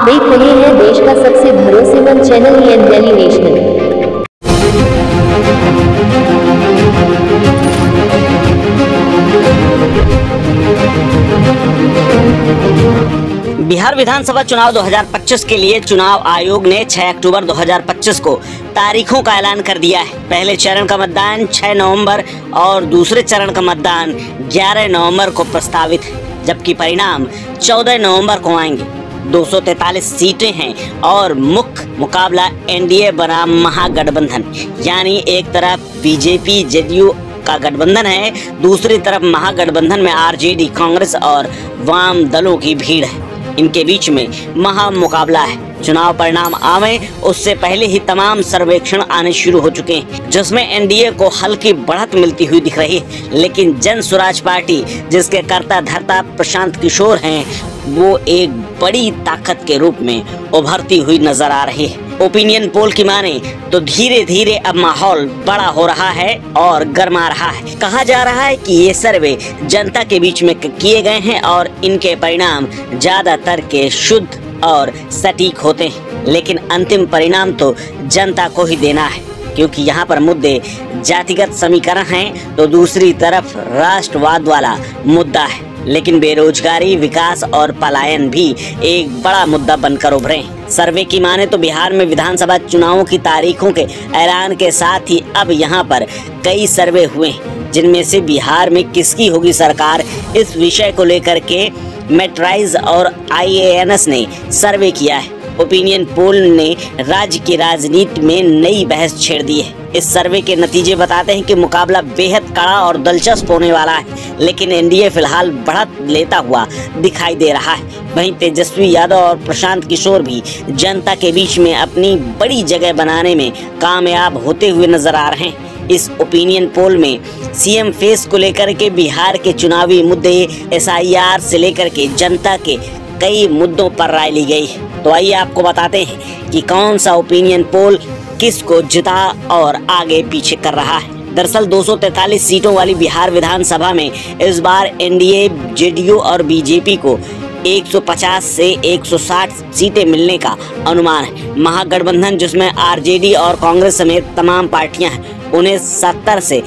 आप देख रहे हैं देश का सबसे भरोसेमंद channel N Delhi national. Bihar विधानसभा चुनाव 2025 के लिए चुनाव आयोग ने 6 अक्टूबर 2025 को तारीखों का ऐलान कर दिया है। पहले चरण का मतदान 6 नवंबर और दूसरे चरण का मतदान 11 नवंबर को प्रस्तावित है, जबकि परिणाम 14 नवंबर को आएंगे। 243 सीटें हैं और मुख्य मुकाबला एनडीए बनाम महागठबंधन, यानी एक तरफ बीजेपी जेडीयू का गठबंधन है, दूसरी तरफ महागठबंधन में आरजेडी, कांग्रेस और वाम दलों की भीड़ है। इनके बीच में महामुकाबला है। चुनाव परिणाम आवे उससे पहले ही तमाम सर्वेक्षण आने शुरू हो चुके हैं, जिसमें एनडीए को हल्की बढ़त मिलती हुई दिख रही है। लेकिन जन स्वराज पार्टी, जिसके कर्ता धर्ता प्रशांत किशोर हैं, वो एक बड़ी ताकत के रूप में उभरती हुई नजर आ रही है। ओपिनियन पोल की माने तो धीरे धीरे अब माहौल बड़ा हो रहा है और गर्मा रहा है। कहा जा रहा है कि ये सर्वे जनता के बीच में किए गए हैं और इनके परिणाम ज्यादातर के शुद्ध और सटीक होते हैं, लेकिन अंतिम परिणाम तो जनता को ही देना है, क्योंकि यहाँ पर मुद्दे जातिगत समीकरण हैं तो दूसरी तरफ राष्ट्रवाद वाला मुद्दा है। लेकिन बेरोजगारी, विकास और पलायन भी एक बड़ा मुद्दा बनकर उभरे हैं। सर्वे की माने तो बिहार में विधानसभा चुनावों की तारीखों के ऐलान के साथ ही अब यहाँ पर कई सर्वे हुए हैं, जिनमें से बिहार में किसकी होगी सरकार, इस विषय को लेकर के मेट्राइज और IANS ने सर्वे किया है। ओपिनियन पोल ने राज्य की राजनीति में नई बहस छेड़ दी है। इस सर्वे के नतीजे बताते हैं कि मुकाबला बेहद कड़ा और दिलचस्प होने वाला है, लेकिन एनडीए फिलहाल बढ़त लेता हुआ दिखाई दे रहा है। वहीं तेजस्वी यादव और प्रशांत किशोर भी जनता के बीच में अपनी बड़ी जगह बनाने में कामयाब होते हुए नजर आ रहे हैं। इस ओपिनियन पोल में सीएम फेस को लेकर के बिहार के चुनावी मुद्दे, SIR से लेकर के जनता के कई मुद्दों पर राय ली गई है। तो आइए आपको बताते हैं कि कौन सा ओपिनियन पोल किसको जिता और आगे पीछे कर रहा है। दरअसल 243 सीटों वाली बिहार विधानसभा में इस बार एनडीए, जेडीयू और बीजेपी को 150 से 160 सीटें मिलने का अनुमान है। महागठबंधन, जिसमें आरजेडी और कांग्रेस समेत तमाम पार्टियां हैं, उन्हें 70 से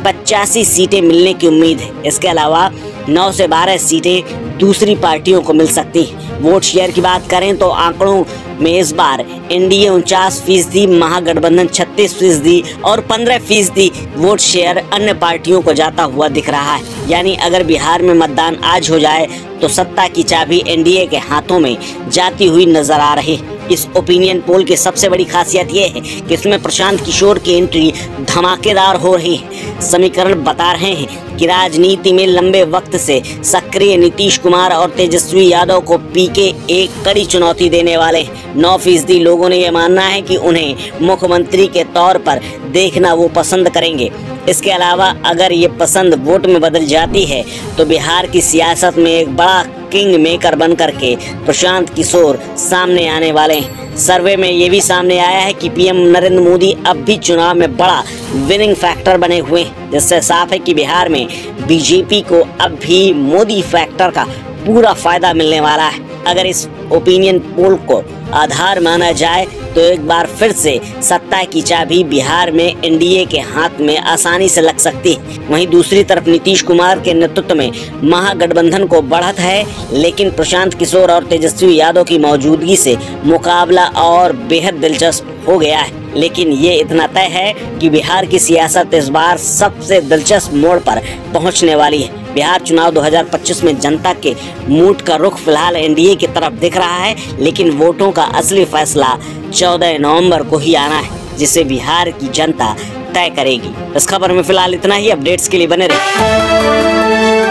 85 सीटें मिलने की उम्मीद है। इसके अलावा 9 से 12 सीटें दूसरी पार्टियों को मिल सकती हैं। वोट शेयर की बात करें तो आंकड़ों में इस बार एनडीए 49%, महागठबंधन 36% और 15% वोट शेयर अन्य पार्टियों को जाता हुआ दिख रहा है। यानी अगर बिहार में मतदान आज हो जाए तो सत्ता की चाबी एनडीए के हाथों में जाती हुई नजर आ रही है। इस ओपिनियन पोल की सबसे बड़ी खासियत यह है कि इसमें प्रशांत किशोर की एंट्री धमाकेदार हो रही है। समीकरण बता रहे हैं कि राजनीति में लंबे वक्त से सक्रिय नीतीश कुमार और तेजस्वी यादव को पीके एक कड़ी चुनौती देने वाले 9% लोगों ने यह मानना है कि उन्हें मुख्यमंत्री के तौर पर देखना वो पसंद करेंगे। इसके अलावा अगर ये पसंद वोट में बदल जाती है तो बिहार की सियासत में एक बड़ा किंग मेकर बन करके प्रशांत किशोर सामने आने वाले हैं। सर्वे में ये भी सामने आया है कि पीएम नरेंद्र मोदी अब भी चुनाव में बड़ा विनिंग फैक्टर बने हुए हैं, जिससे साफ है कि बिहार में बीजेपी को अब भी मोदी फैक्टर का पूरा फायदा मिलने वाला है। अगर इस ओपिनियन पोल को आधार माना जाए तो एक बार फिर से सत्ता की चाबी बिहार में एनडीए के हाथ में आसानी से लग सकती है। वहीं दूसरी तरफ नीतीश कुमार के नेतृत्व में महागठबंधन को बढ़त है, लेकिन प्रशांत किशोर और तेजस्वी यादव की मौजूदगी से मुकाबला और बेहद दिलचस्प हो गया है। लेकिन ये इतना तय है कि बिहार की सियासत इस बार सबसे दिलचस्प मोड़ पर पहुंचने वाली है। बिहार चुनाव 2025 में जनता के मूड का रुख फिलहाल एनडीए की तरफ दिख रहा है, लेकिन वोटों का असली फैसला 14 नवंबर को ही आना है, जिसे बिहार की जनता तय करेगी। इस खबर में फिलहाल इतना ही। अपडेट्स के लिए बने रहिए।